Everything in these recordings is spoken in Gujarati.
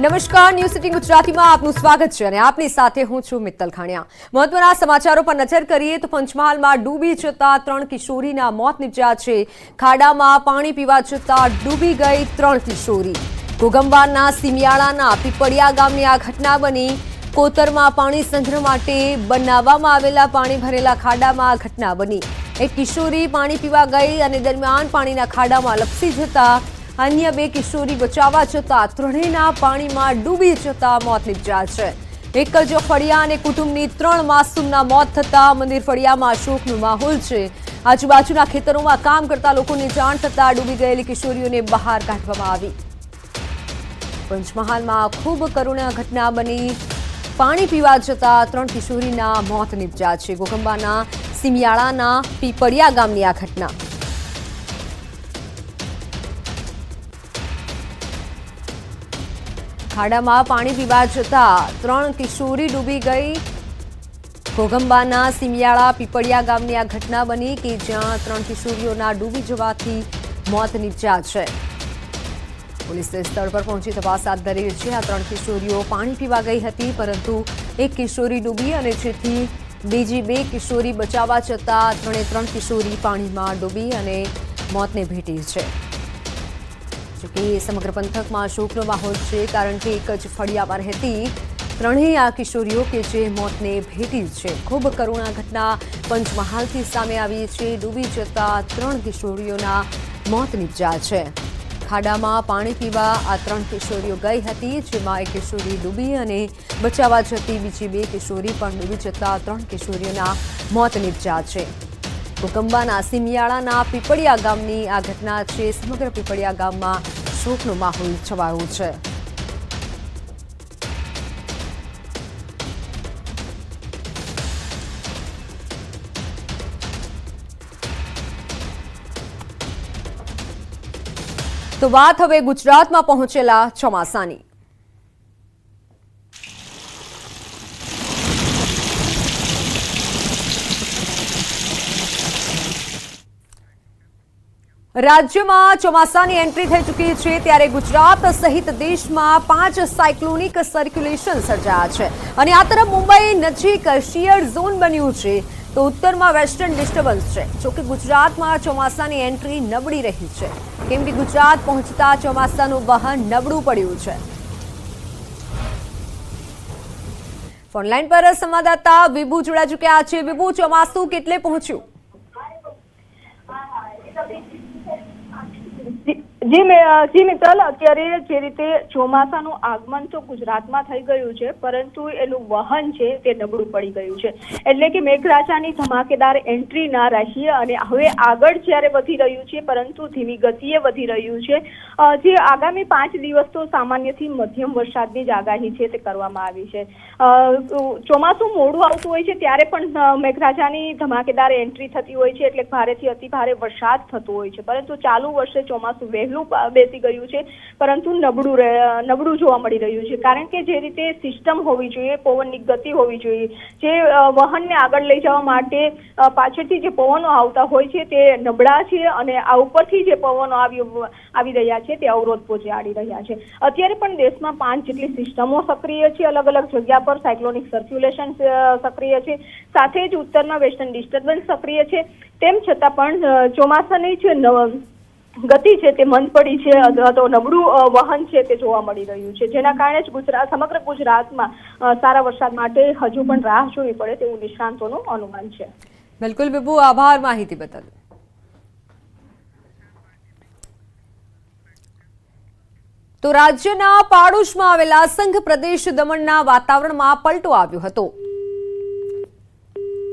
નમસ્કાર, ન્યૂઝ સિટી ગુજરાતીમાં આપનું સ્વાગત છે અને આપની સાથે હું છું મિત્તલ ખાણિયા। મહત્વના સમાચારો પર નજર કરીએ તો પંચમહાલમાં ડૂબી જતા 3 કિશોરીના મોત નિપજ્યા છે। ખાડામાં પાણી પીવા જતા ડૂબી ગઈ 3 કિશોરી। ઘોગંબાના સિમિયાળાના પીપળિયા ગામની આ ઘટના બની। કોતરમાં પાણી સંગ્રહ માટે બનાવવામાં આવેલા પાણી ભરેલા ખાડામાં આ ઘટના બની। એક કિશોરી પાણી પીવા ગઈ અને દરમિયાન પાણીના ખાડામાં લપસી જતા अन्य 2 किशोरी बचावा जता त्रणेयना पाणीमां डूबी जता मौत निपज्या छे। एक ज फळिया अने कुटुंबनी 3 मासूमना मौत थता मंदिर फळियामां शोकनो माहोल छे। आजूबाजूना खेतरोमां काम करता लोकोने जाण थता डूबी गयेली किशोरीओने बहार काढवामां आवी। पंचमहालमां खूब करुण घटना बनी। पाणी पीवा जता 3 किशोरीना मौत निपज्या छे। घोगंबाना सिमियाळाना पीपळिया गामनी आ घटना। खाडामां पाणी पीवा जता 3 किशोरी डूबी गई। घोगंबाना सिमियाळा पीपळिया गामनी आ घटना बनी कि ज्यां 3 किशोरीओना डूबी जवाथी मौत निपज्या छे। पोलीसे स्थळ पर पहोंची तपास हाथ धरी છે। આ 3 કિશોરીઓ પાણી પીવા ગઈ હતી, પરંતુ એક કિશોરી ડૂબી અને જેથી બીજી 2 કિશોરી બચાવવા જતા 3 કિશોરી પાણીમાં ડૂબી અને મોતને ભેટી છે। જોકે સમગ્ર પંથકમાં શોકનો માહોલ છે, કારણ કે એક જ ફળિયામાં રહેતી ત્રણેય આ કિશોરીઓ કે જે મોતને ભેટી છે। ખૂબ કરુણ ઘટના પંચમહાલથી સામે આવી છે। ડૂબી જતા 3 કિશોરીઓના મોત નિપજ્યા છે। ખાડામાં પાણી પીવા આ 3 કિશોરીઓ ગઈ હતી, જેમાં એક કિશોરી ડૂબી અને બચાવવા જતી બીજી 2 કિશોરી પણ ડૂબી જતા 3 કિશોરીઓના મોત નિપજ્યા છે। ઘોગંબાના સિમિયાળાના પીપળિયા ગામની આ ઘટના છે। સમગ્ર પીપળિયા ગામમાં શોકનો માહોલ છવાયો છે। તો વાત હવે ગુજરાતમાં પહોંચેલા ચોમાસાની। રાજ્યમાં ચોમાસાની એન્ટ્રી થઈ ચૂકી છે, ત્યારે ગુજરાત સહિત દેશમાં 5 સાયક્લોનિક સર્ક્યુલેશન સર્જાયા છે અને આ તરફ મુંબઈ નજીક શિયર ઝોન બન્યું છે, તો ઉત્તરમાં વેસ્ટર્ન ડિસ્ટર્બન્સ છે। જોકે ગુજરાતમાં ચોમાસાની એન્ટ્રી નબળી રહી છે, કેમ કે ગુજરાત પહોંચતા ચોમાસાનું વહન નબળું પડ્યું છે। ફોનલાઈન પર સંવાદદાતા વિભુ જોડાઈ ચૂક્યા છે। વિભુ, ચોમાસું કેટલે પહોંચ્યું? જી મિત્તલ, અત્યારે જે રીતે ચોમાસાનું આગમન તો ગુજરાતમાં થઈ ગયું છે, પરંતુ એનું વહન છે તે નબળું પડી ગયું છે। એટલે કે મેઘરાજાની ધમાકેદાર એન્ટ્રી ના રહી અને હવે આગળ જ્યારે વધી રહ્યું છે, પરંતુ ધીમી ગતિએ વધી રહ્યું છે। જે આગામી 5 દિવસ તો સામાન્યથી મધ્યમ વરસાદની જ આગાહી છે તે કરવામાં આવી છે। ચોમાસું મોડું આવતું હોય છે ત્યારે પણ મેઘરાજાની ધમાકેદાર એન્ટ્રી થતી હોય છે, એટલે ભારેથી અતિ ભારે વરસાદ થતો હોય છે, પરંતુ ચાલુ વર્ષે ચોમાસું વહેલું બેસી ગયું છે, પરંતુ નબળું જોવા મળી રહ્યું છે, કારણ કે જે રીતે સિસ્ટમ હોવી જોઈએ, પવનની ગતિ હોવી જોઈએ, જે વહનને આગળ લઈ જવા માટે પાછળથી જે પવનો આવતા હોય છે તે નબળા છે અને આ ઉપરથી જે પવનો આવી રહ્યા છે તે અવરોધ પહોંચાડી રહ્યા છે। અત્યારે પણ દેશમાં 5 જેટલી સિસ્ટમો સક્રિય છે, અલગ અલગ જગ્યા પર સાયક્લોનિક સર્ક્યુલેશન સક્રિય છે, સાથે જ ઉત્તરમાં વેસ્ટર્ન ડિસ્ટર્બન્સ સક્રિય છે। તેમ છતાં પણ ચોમાસાની જે ગતિ છે તે મંદ પડી છે અથવા તો નબળું વહન છે તે જોવા મળી રહ્યું છે, જેના કારણે જ સમગ્ર ગુજરાતમાં સારા વરસાદ માટે હજુ પણ રાહ જોવી પડે તેવું નિષ્ણાંતોનું અનુમાન છે। બિલકુલ વિભુ, આભાર માહિતી બદલ। તો રાજ્યના પાડોશમાં આવેલા સંઘ પ્રદેશ દમણના વાતાવરણમાં પલટો આવ્યો હતો।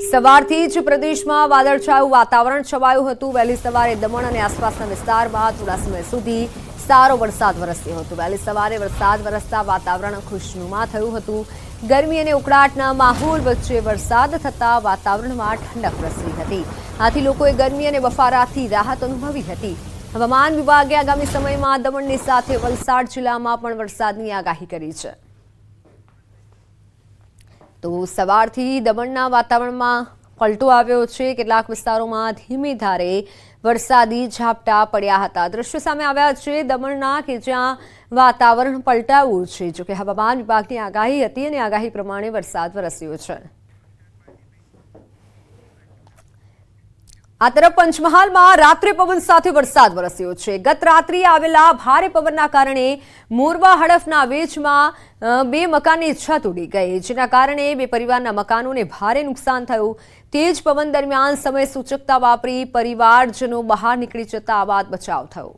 સવારથી જ પ્રદેશમાં વાદળછાયું વાતાવરણ છવાયું હતું। વહેલી સવારે દમણ અને આસપાસના વિસ્તારમાં થોડા સમય સુધી સારો વરસાદ વરસ્યો હતો। વહેલી સવારે વરસાદ વરસતા વાતાવરણ ખુશનુમા થયું હતું। ગરમી અને ઉકળાટના માહોલ વચ્ચે વરસાદ થતા વાતાવરણમાં ઠંડક પ્રસરી હતી। આથી લોકોએ ગરમી અને બફારાથી રાહત અનુભવી હતી। હવામાન વિભાગે આગામી સમયમાં દમણની સાથે વલસાડ જિલ્લામાં પણ વરસાદની આગાહી કરી છે। તો સવારથી દમણના વાતાવરણમાં પલટો આવ્યો છે। કેટલાક વિસ્તારોમાં ધીમી ધારે વરસાદી ઝાપટા પડ્યા હતા। દ્રશ્યો સામે આવ્યા છે દમણના કે જ્યાં વાતાવરણ પલટાયું છે. જોકે હવામાન વિભાગની આગાહી હતી અને આગાહી પ્રમાણે વરસાદ વરસ્યો છે. આ તરફ પંચમહાલમાં રાત્રે પવન સાથે વરસાદ વરસ્યો છે. ગત રાત્રિએ આવેલા ભારે પવનના કારણે મોરવા હડફના વેચમાં 2 મકાનની છત ઉડી ગઈ, જેના કારણે 2 પરિવારના મકાનોને ભારે નુકસાન થયું. તેજ પવન દરમિયાન સમય સૂચકતા વાપરી પરિવારજનો બહાર નીકળી જતા આબાદ બચાવ થયો.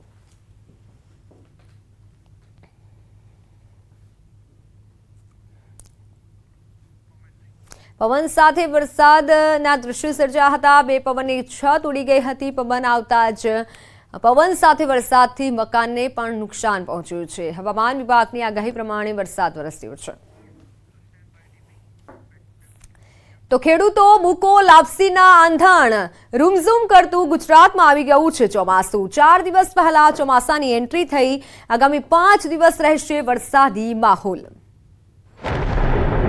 પવન સાથે વરસાદના દ્રશ્યો સર્જાયા હતા. 2 પવનની છત ઉડી ગઈ હતી. પવન આવતા જ પવન સાથે વરસાદથી મકાનને પણ નુકસાન પહોંચ્યું છે. હવામાન વિભાગની આગાહી પ્રમાણે વરસાદ વરસ્યો છે. તો ખેડૂતો મૂકો લાપસીના આંધણ, રૂમઝૂમ કરતું ગુજરાતમાં આવી ગયું છે ચોમાસું. 4 દિવસ પહેલા ચોમાસાની એન્ટ્રી થઈ. આગામી 5 દિવસ રહેશે વરસાદી માહોલ.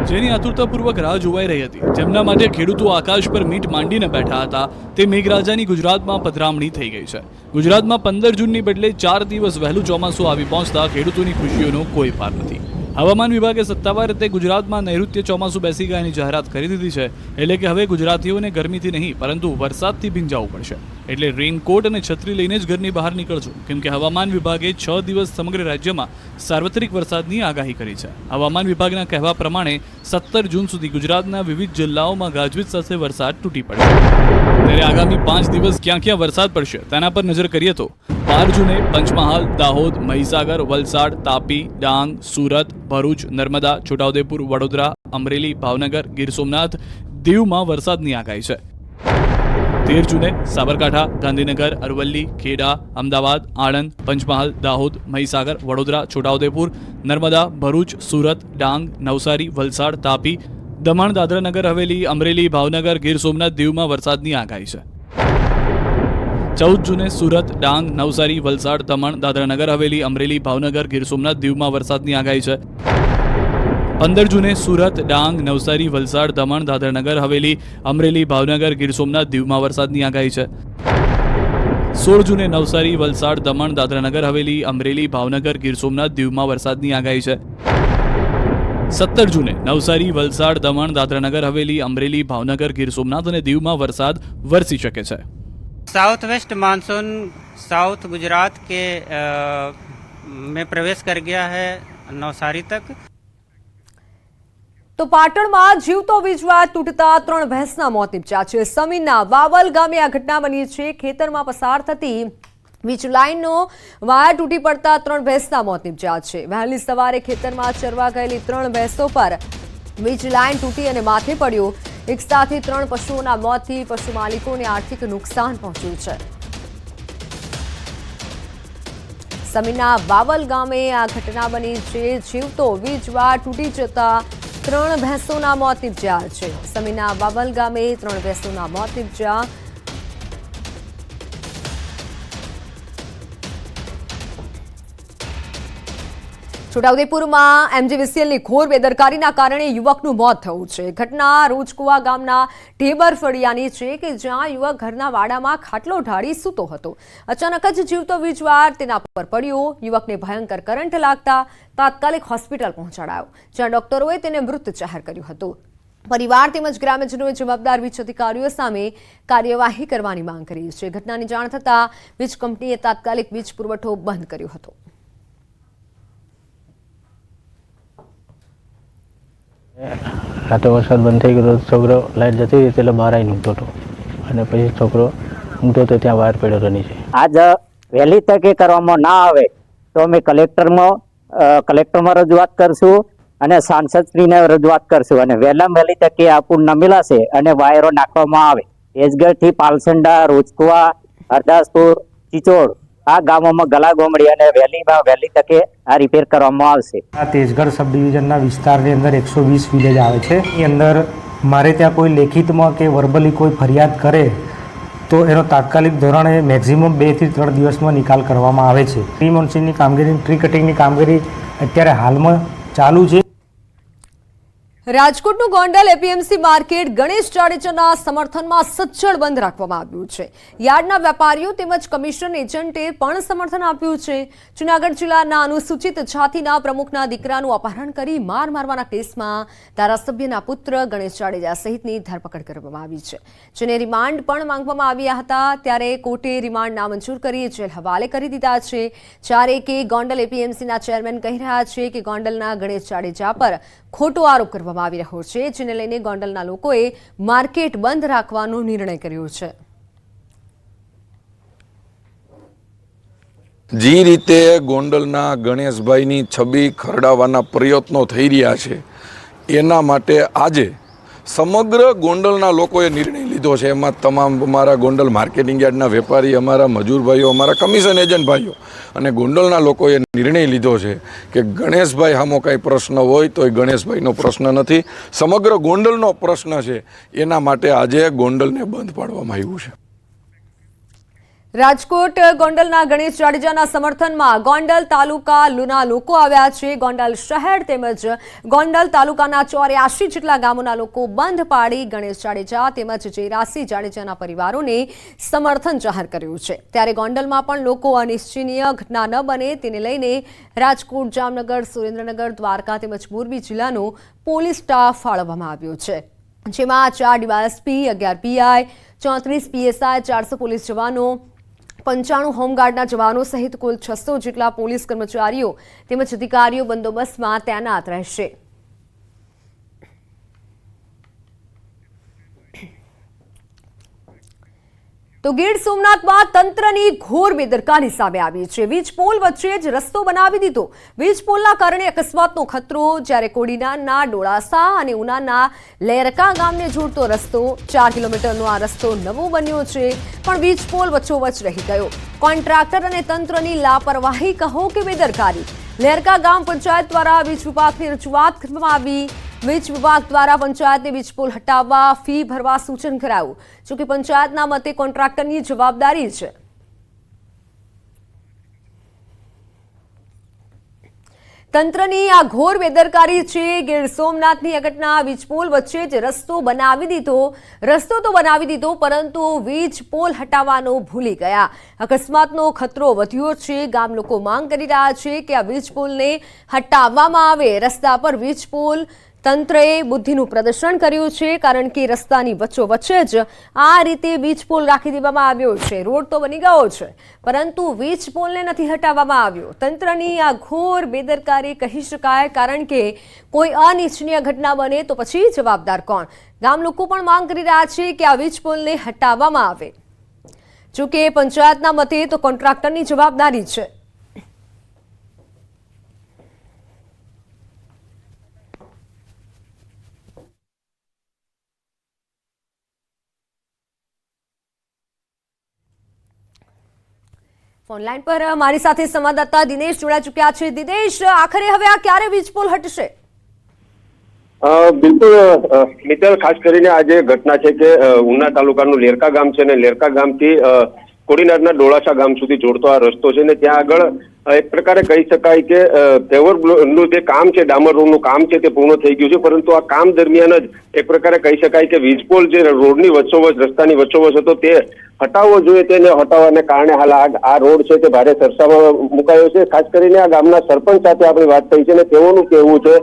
જેની આતુરતાપૂર્વક રાહ જોવાઈ રહી હતી, જેમના માટે ખેડૂતો આકાશ પર મીટ માંડીને બેઠા હતા, તે મેઘરાજાની ગુજરાતમાં પધરામણી થઈ ગઈ છે. ગુજરાતમાં 15 જૂનની બદલે 4 દિવસ વહેલું ચોમાસું આવી પહોંચતા ખેડૂતોની ખુશીઓનો કોઈ પાર નથી. હવામાન વિભાગે સત્તાવાર રીતે ગુજરાતમાં નૈઋત્ય ચોમાસું બેસી ગયાની જાહેરાત કરી દીધી છે. એટલે કે હવે ગુજરાતીઓને ગરમીથી નહીં પરંતુ વરસાદથી ભીંજાવવું પડશે. એટલે રેઇનકોટ અને છત્રી લઈને જ ઘરની બહાર નીકળજો, કેમ કે હવામાન વિભાગે 6 દિવસ સમગ્ર રાજ્યમાં સાર્વત્રિક વરસાદની આગાહી કરી છે. હવામાન વિભાગના કહેવા પ્રમાણે 17 જૂન સુધી ગુજરાતના વિવિધ જિલ્લાઓમાં ગાજવીજ સાથે વરસાદ તૂટી પડશે. ત્યારે આગામી 5 દિવસ ક્યાં ક્યાં વરસાદ પડશે તેના પર નજર કરીએ તો 12 જૂને પંચમહાલ, દાહોદ, મહીસાગર, વલસાડ, તાપી, ડાંગ, સુરત, ભરૂચ, નર્મદા, છોટાઉદેપુર, વડોદરા, અમરેલી, ભાવનગર, ગીર સોમનાથ, દીવમાં વરસાદની આગાહી છે. 13 જૂને સાબરકાંઠા, ગાંધીનગર, અરવલ્લી, ખેડા, અમદાવાદ, આણંદ, પંચમહાલ, દાહોદ, મહીસાગર, વડોદરા, છોટાઉદેપુર, નર્મદા, ભરૂચ, સુરત, ડાંગ, નવસારી, વલસાડ, તાપી, દમણ, દાદરા નગર હવેલી, અમરેલી, ભાવનગર, ગીર સોમનાથ, દીવમાં વરસાદની આગાહી છે. 14 જૂને સુરત, ડાંગ, નવસારી, વલસાડ, દમણ, દાદરા નગર હવેલી, અમરેલી, ભાવનગર, ગીર સોમનાથ, દીવમાં વરસાદની આગાહી છે. 15 જૂને સુરત, ડાંગ, નવસારી, વલસાડ, દમણ, દાદરા નગર હવેલી, અમરેલી, ભાવનગર, ગીર સોમનાથ, દીવમાં વરસાદની આગાહી છે. 16 જૂને નવસારી, વલસાડ, દમણ, દાદરા નગર હવેલી, અમરેલી, ભાવનગર, ગીર સોમનાથ, દીવમાં વરસાદની આગાહી છે. 17 જૂને નવસારી, વલસાડ, દમણ, દાદરા નગર હવેલી, અમરેલી, ભાવનગર, ગીર સોમનાથ અને દીવમાં વરસાદ વરસી શકે છે. South west monsoon south Gujarat के में प्रवेश कर गया है नवसारी तक. તો પાટણમાં જીવતો વીજવાળ તૂટતા 3 ભેંસના મોત નીપજ્યા છે. સમીના વાવલ ગામે આ ઘટના બની છે. ખેતરમાં પસાર થતી વીજ લાઇનનો વાયર તૂટી પડતા 3 ભેંસના મોત નીપજ્યા છે. વહેલી સવારે ખેતરમાં ચરવા ગયેલી 3 ભેંસો પર વીજ લાઇન તૂટી અને માથે પડ્યું. એક સાથે 3 પશુઓના મોતથી પશુ માલિકોને આર્થિક નુકસાન પહોંચ્યું છે. સમીના વાવલ ગામે આ ઘટના બની છે. જીવતો વીજવાળ તૂટી જતા 3 ભેંસોના મોત નીપજ્યા છે. સમીના વાવલ ગામે 3 ભેંસોના મોત નીપજ્યા. છોટાઉદેપુરમાં એમજીવીસીએલની ઘોર બેદરકારીના કારણે યુવકનું મોત થયું છે. ઘટના રોજકુવા ગામના ઢેબર ફળિયાની છે કે જ્યાં યુવક ઘરના વાડામાં ખાટલો ઢાળી સૂતો હતો. અચાનક જ જીવતો વીજવાળ તેના પર પડ્યો. યુવકને ભયંકર કરંટ લાગતા તાત્કાલિક હોસ્પિટલ પહોંચાડાયો, જ્યાં ડોક્ટરોએ તેને મૃત જાહેર કર્યું હતું. પરિવાર તેમજ ગ્રામજનોએ જવાબદાર વીજ અધિકારીઓ સામે કાર્યવાહી કરવાની માંગ કરી છે. ઘટનાની જાણ થતાં વીજ કંપનીએ તાત્કાલિક વીજ પુરવઠો બંધ કર્યો હતો. રાતે વરસાદ બંધ થઈ ગયો, છોકરો લાઈટ જતી રહી એટલે બહાર આવીને ઊંઘતો હતો અને પછી છોકરો ઊંઘતો હતો ત્યાં વાયર પડ્યો હતો નીચે. આજ વહેલી તકે કરવામાં ના આવે તો અમે કલેક્ટરમાં રજૂઆત કરશું અને સાંસદશ્રીને રજૂઆત કરશું અને વહેલી તકે આ પુલ નમેલાશે અને વાયરો નાખવામાં આવે. એજગઢથી પાલસંડા, રોજકુવા, હરદાસપુર, ચિચોડ આ ગામોમાં ગલા ગોમડી અને વહેલી તકે આ રિપેર કરવામાં આવશે. આ તેજગઢ સબ ડિવિઝનના વિસ્તારની અંદર 120 વિલેજ આવે છે. એ અંદર મારે ત્યાં કોઈ લેખિતમાં કે વર્બલી કોઈ ફરિયાદ કરે તો એનો તાત્કાલિક ધોરણે મેક્ઝિમમ 2 થી 3 દિવસમાં નિકાલ કરવામાં આવે છે. ટ્રી મોન્સિંગની કામગીરી, ટ્રી કટિંગની કામગીરી અત્યારે હાલમાં ચાલુ છે. રાજકોટનું ગોંડલ એપીએમસી માર્કેટ ગણેશ જાડેજાના સમર્થનમાં સજ્જડ બંધ રાખવામાં આવ્યું છે. યાર્ડના વેપારીઓ તેમજ કમિશન એજન્ટે પણ સમર્થન આપ્યું છે. જૂનાગઢ જિલ્લાના અનુસૂચિત જાતિના પ્રમુખના દીકરાનું અપહરણ કરી મારવાના કેસમાં ધારાસભ્યના પુત્ર ગણેશ જાડેજા સહિતની ધરપકડ કરવામાં આવી છે, જેને રિમાન્ડ પણ માંગવામાં આવ્યા હતા. ત્યારે કોર્ટે રિમાન્ડ નામંજૂર કરી જેલ હવાલે કરી દીધા છે. જ્યારે કે ગોંડલ એપીએમસીના ચેરમેન કહી રહ્યા છે કે ગોંડલના ગણેશ જાડેજા પર ખોટો આરોપ કરવામાં આવી રહ્યો છે, જેને લઈને ગોંડલના લોકોએ માર્કેટ બંધ રાખવાનો નિર્ણય કર્યો છે. જે રીતે ગોંડલના ગણેશભાઈની છબી ખરડાવવાના પ્રયત્નો થઈ રહ્યા છે, એના માટે આજે સમગ્ર ગોંડલના લોકોએ નિર્ણય લીધો છે. એમાં તમામ અમારા ગોંડલ માર્કેટિંગ યાર્ડના વેપારી, અમારા મજૂર ભાઈઓ, અમારા કમિશન એજન્ટ ભાઈઓ અને ગોંડલના લોકોએ નિર્ણય લીધો છે કે ગણેશભાઈ સામો કાંઈ પ્રશ્ન હોય તો એ ગણેશભાઈનો પ્રશ્ન નથી, સમગ્ર ગોંડલનો પ્રશ્ન છે. એના માટે આજે ગોંડલને બંધ પાડવામાં આવ્યું છે. રાજકોટ ગોંડલના ગણેશ જાડેજાના સમર્થનમાં ગોંડલ તાલુકાના લોકો આવ્યા છે. ગોંડલ શહેર તેમજ ગોંડલ તાલુકાના 84 જેટલા ગામોના લોકો બંધ પાડી ગણેશ જાડેજા તેમજ જયરાજસિંહ જાડેજાના પરિવારોને સમર્થન જાહેર કર્યું છે. ત્યારે ગોંડલમાં પણ લોકો અનિચ્છનીય ઘટના ન બને તેને લઈને રાજકોટ, જામનગર, સુરેન્દ્રનગર, દ્વારકા તેમજ મોરબી જિલ્લાનો પોલીસ સ્ટાફ ફાળવવામાં આવ્યો છે, જેમાં 4 ડીવાયએસપી, 11 પીઆઈ, 34 પીએસઆઈ, 400 પોલીસ જવાનો, 95 હોમગાર્ડના જવાનો સહિત કુલ 600 જેટલા પોલીસ કર્મચારીઓ તેમજ અધિકારીઓ બંદોબસ્તમાં તૈનાત રહેશે. તો ગીર સોમનાથમાં તંત્રની ઘોર બેદરકારી સામે આવી છે. વીજ પોલ વચ્ચે જ રસ્તો બનાવી દીધો. વીજ પોલના કારણે અકસ્માતનો ખતરો. જ્યારે કોડીનારના ડોળાસા અને ઉનાના લેરકા ગામને જોડતો રસ્તો 4 કિલોમીટરનો આ રસ્તો નવો બન્યો છે, પણ વીજ પોલ વચ્ચોવચ્ચ રહી ગયો. કોન્ટ્રાક્ટર અને તંત્રની લાપરવાહી કહો કે બેદરકારી. લેરકા ગામ પંચાયત દ્વારા વીજ વિભાગની રજૂઆત કરવામાં આવી. વીજ વિભાગ દ્વારા પંચાયતને વીજ પોલ હટાવવા ફી ભરવા સૂચન કરાયું. જોકે પંચાયતના મતે કોન્ટ્રાક્ટરની જવાબદારી છે. તંત્રની આ ઘોર બેદરકારી છે. ગીર સોમનાથની આ ઘટના. વીજ પોલ વચ્ચે જ રસ્તો તો બનાવી દીધો પરંતુ વીજ પોલ હટાવવાનો ભૂલી ગયા. અકસ્માતનો ખતરો વધ્યો છે. ગામ લોકો માંગ કરી રહ્યા છે કે આ વીજ પોલને હટાવવામાં આવે. રસ્તા પર વીજ પોલ તંત્રએ બુદ્ધિનું પ્રદર્શન કર્યું છે, કારણ કે રસ્તાની વચ્ચોવચ્ચે જ આ રીતે વીજ પોલ રાખી દેવામાં આવ્યો છે. રોડ તો બની ગયો છે પરંતુ વીજ પોલને નથી હટાવવામાં આવ્યો. તંત્રની આ ઘોર બેદરકારી કહી શકાય, કારણ કે કોઈ અનિચ્છનીય ઘટના બને તો પછી જવાબદાર કોણ? ગામ લોકો પણ માંગ કરી રહ્યા છે કે આ વીજ પોલને હટાવવામાં આવે. જોકે પંચાયતના મતે તો કોન્ટ્રાક્ટરની જવાબદારી છે. ઓનલાઈન પર મારી સાથે સંવાદદાતા દિનેશ જોડાઈ ચૂક્યા છે. દિનેશ, આખરે હવે આ ક્યારે વીજ પોલ હટશે? બિલકુલ મિત્તલ, ખાસ કરીને આજે ઘટના છે કે ઉના તાલુકાનું લેરકા ગામ છે ને લેરકા ગામથી કોડીનારના ડોળાસા ગામ સુધી જોડતો આ રસ્તો છે ને ત્યાં આગળ એક પ્રકારે કહી શકાય કે પેવરનું જે કામ છે, ડામર રોડનું કામ છે તે પૂર્ણ થઈ ગયું છે, પરંતુ આ કામ દરમિયાન જ એક પ્રકારે કહી શકાય કે વીજ પોલ જે રોડની વચ્ચોવચ, રસ્તાની વચ્ચોવચ હતો તે હટાવવો જોઈએ, તેને હટાવવાને કારણે હાલ આ રોડ છે તે ભારે ચર્ચામાં મુકાયો છે. ખાસ કરીને આ ગામના સરપંચ સાથે આપણી વાત થઈ છે ને તેઓનું કહેવું છે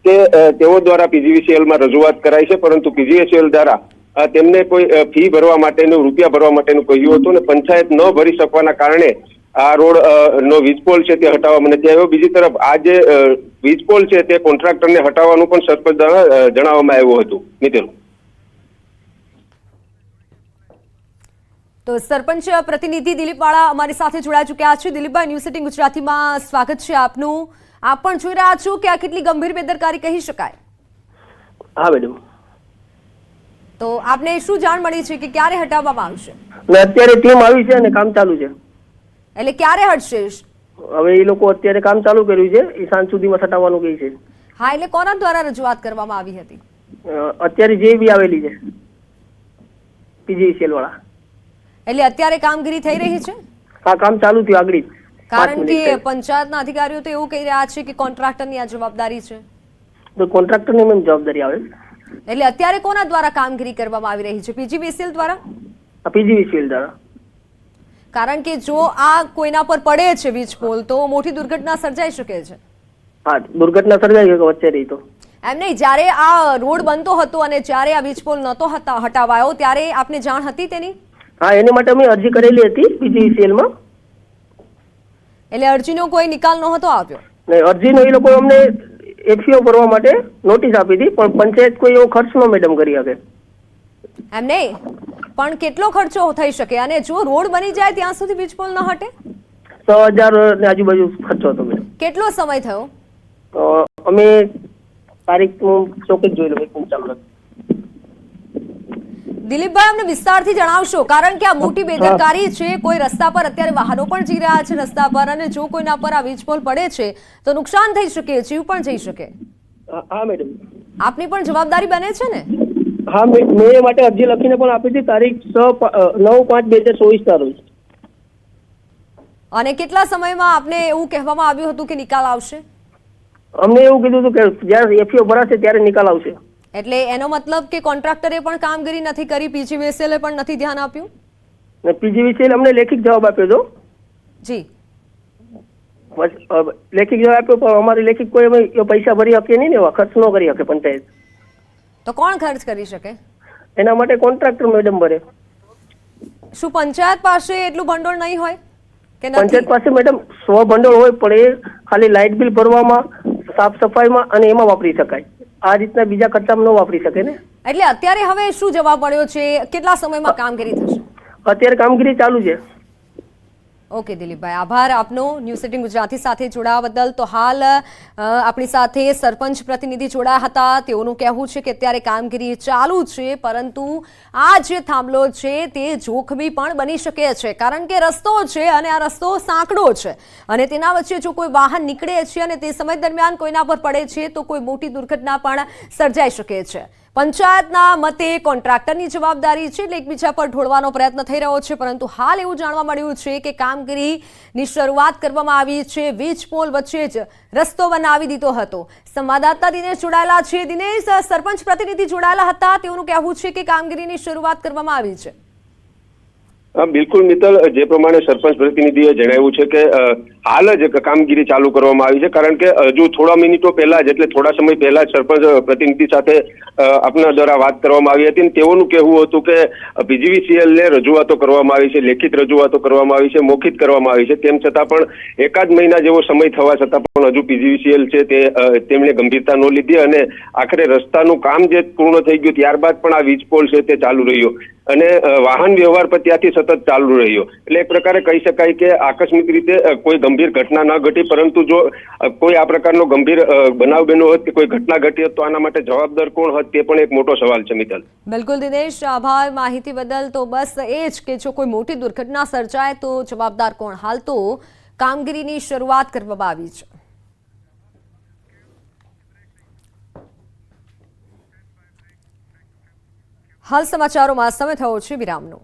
કે તેઓ દ્વારા પીજીવીસીએલમાં રજૂઆત કરાઈ છે, પરંતુ પીજીવીસીએલ દ્વારા તેમને કોઈ ફી ભરવા માટેનું, રૂપિયા ભરવા માટેનું કહ્યું હતું ને પંચાયત ન ભરી શકવાના કારણે આ રોડ નો વીજ પોલ છે તે હટાવવામાં નથી આવ્યો. બીજી તરફ આ જે વીજ પોલ છે તે કોન્ટ્રાક્ટરને હટાવવાનું પણ સરપંચ દ્વારા જણાવવામાં આવ્યું હતું. મિત્ર, તો સરપંચ પ્રતિનિધિ દિલીપવાળા અમારી સાથે જોડાઈ ચૂક્યા છે. દિલીપભાઈ, ન્યૂઝ 18 ગુજરાતીમાં સ્વાગત છે આપનું. આપ પણ જોઈ રહ્યા છો કે આ કેટલી ગંભીર બેદરકારી કહી શકાય? હા મેડમ. તો આપને શું જાણ મળી છે કે ક્યારે હટાવવામાં આવશે? અત્યારે ટીમ આવી છે અને કામ ચાલુ છે. એટલે ક્યારે હટશે? હવે એ લોકો અત્યારે કામ ચાલુ કર્યું છે, એ સાંજ સુધીમાં હટાવવાનું કહે છે. હા, એટલે કોના દ્વારા રજૂઆત કરવામાં આવી હતી? અત્યારે જે બી આવેલી છે પીજીવીસીએલ વાળા. એટલે અત્યારે કામગીરી થઈ રહી છે? હા, કામ ચાલુ થયું આગળ. કારણ કે પંચાયતના અધિકારીઓ તો એવું કહી રહ્યા છે કે કોન્ટ્રાક્ટરની આ જવાબદારી છે. તો કોન્ટ્રાક્ટરની મેમ જવાબદારી આવે. એટલે અત્યારે કોના દ્વારા કામગીરી કરવામાં આવી રહી છે? પીજીવીસીએલ દ્વારા? પીજીવીસીએલ દ્વારા. કારણ કે જો આ કોઈના પર પડે છે વીજ પોલ તો મોટી દુર્ઘટના સર્જાઈ શકે છે. હા, દુર્ઘટના સર્જાઈ શકે વચ્ચે રહી તો. એમ નહીં, જ્યારે આ રોડ બનતો હતો અને જ્યારે આ વીજ પોલ નહોતો હટાવાયો ત્યારે આપને જાણ હતી તેની? હા, એની માટે અમે અરજી કરેલી હતી પીજીવીસીએલમાં. એટલે અરજીનો કોઈ નિકાલ નહોતો આવ્યો? નહીં, અરજીનો એ લોકો અમને એફસીઓ ભરવા માટે નોટિસ આપી હતી, પણ પંચાયત કોઈ એવો ખર્ચ ન મેડમ કરી શકે. એમ નહીં, પણ કેટલો ખર્ચો થઈ શકે? અને જો રોડ બની જાય ત્યાં સુધી વીજ પોલ ન હટે? 6,000 ની આજુબાજુ ખર્ચો હતો મેડમ. કેટલો સમય થયો? અમે તારીખ ચોક્કસ જોઈ લો, એક મિનિટ ચાલુ રાખો. દિલીપભાઈ, અમને વિસ્તારથી જણાવશો, કારણ કે આ મોટી બેદરકારી છે. કોઈ રસ્તા પર અત્યારે વાહનો પણ જઈ રહ્યા છે રસ્તા પર, અને જો કોઈના પર આ વીજ પોલ પડે છે તો નુકસાન થઈ શકે, જીવ પણ જઈ શકે. હા મેડમ. આપની પણ જવાબદારી બને છે ને? હા, મેં એ માટે અરજી લખીને પણ આપી હતી તારીખ 9/5/2024 રોજ. અને કેટલા સમયમાં આપને એવું કહેવામાં આવ્યું હતું કે નિકાલ આવશે? અમને એવું કીધું હતું કે જ્યારે એફસીઓ ભરાશે ત્યારે નિકાલ આવશે. એટલે એનો મતલબ કે કોન્ટ્રાક્ટરે પણ કામગીરી નથી કરી, પીજીવીસીએલે પણ નથી ધ્યાન આપ્યું? પીજીવીસીએલ અમને લેખિત જવાબ આપ્યો હતો. જી, લેખિત જવાબ આપ્યો, પણ અમારી લેખિત કોઈ અમે પૈસા ભરી શકીએ નહીં ને, એવા ખર્ચ ન કરી શકે પંચાયત. તો કોણ ખર્ચ કરી શકે? એના માટે કોન્ટ્રાક્ટર મેડમ ભરે. શું પંચાયત પાસે એટલું ભંડોળ નહીં હોય કે નથી? પંચાયત પાસે મેડમ ભંડોળ હોય, પણ એ ખાલી લાઇટ બિલ ભરવામાં, સાફ સફાઈમાં અને એમાં વાપરી શકાય. આ રીતના બીજા ખર્ચામાં ન વાપરી શકે ને. એટલે અત્યારે હવે શું જવાબ મળ્યો છે? કેટલા સમયમાં કામગીરી થશે? અત્યારે કામગીરી ચાલુ છે. ઓકે દિલીપભાઈ, આભાર આપનો ન્યૂઝ 18 ગુજરાતી સાથે જોડાવા બદલ. તો હાલ આપણી સાથે સરપંચ પ્રતિનિધિ જોડાયા હતા. તેઓનું કહેવું છે કે અત્યારે કામગીરી ચાલુ છે, પરંતુ આ જે થાંભલો છે તે જોખમી પણ બની શકે છે, કારણ કે રસ્તો છે અને આ રસ્તો સાંકડો છે, અને તેના વચ્ચે જો કોઈ વાહન નીકળે છે અને તે સમય દરમિયાન કોઈના પર પડે છે તો કોઈ મોટી દુર્ઘટના પણ સર્જાઈ શકે છે. પંચાયતના મતે કોન્ટ્રાક્ટરની જવાબદારી છે, એટલે એકબીજા પર ઢોળવાનો પ્રયત્ન થઈ રહ્યો છે, પરંતુ હાલ એવું જાણવા મળ્યું છે કે કામગીરીની શરૂઆત કરવામાં આવી છે. વીજ પોલ વચ્ચે જ રસ્તો બનાવી દીધો હતો. સંવાદદાતા દિનેશ જોડાયેલા છે. દિનેશ, સરપંચ પ્રતિનિધિ જોડાયેલા હતા, તેઓનું કહેવું છે કે કામગીરીની શરૂઆત કરવામાં આવી છે. બિલકુલ મિત્તલ, જે પ્રમાણે સરપંચ પ્રતિનિધિએ જણાવ્યું છે કે હાલ જ કામગીરી ચાલુ કરવામાં આવી છે, કારણ કે હજુ થોડા મિનિટો પહેલા જ, એટલે થોડા સમય પહેલા જ સરપંચ પ્રતિનિધિ સાથે આપના દ્વારા વાત કરવામાં આવી હતી. તેઓનું કહેવું હતું કે પીજીવીસીએલને રજૂઆતો કરવામાં આવી છે, લેખિત રજૂઆતો કરવામાં આવી છે, મૌખિત કરવામાં આવી છે. તેમ છતાં પણ એકાદ મહિના જેવો સમય થવા છતાં પણ હજુ પીજીવીસીએલ છે તેમણે ગંભીરતા ન લીધી, અને આખરે રસ્તાનું કામ જે પૂર્ણ થઈ ગયું ત્યારબાદ પણ આ વીજ પોલ છે તે ચાલુ રહ્યો, અને વાહન વ્યવહાર પણ ત્યાંથી સતત ચાલુ રહ્યો. એટલે એક પ્રકારે કહી શકાય કે આકસ્મિક રીતે કોઈ ગંભીર ઘટના ન ઘટી, પરંતુ જો કોઈ આ પ્રકારનો ગંભીર બનાવ બન્યો હોત કે કોઈ ઘટના ઘટી હોત તો આના માટે જવાબદાર કોણ હોત તે પણ એક મોટો સવાલ છે. મિત્તલ, બિલકુલ દિનેશ, આભાર માહિતી બદલ. તો બસ એ જ કે જો કોઈ મોટી દુર્ઘટના સર્જાય તો જવાબદાર કોણ? હાલ તો કામગીરીની શરૂઆત કરવામાં આવી છે. હાલ સમાચારોમાં સમય થયો છે વિરામનો.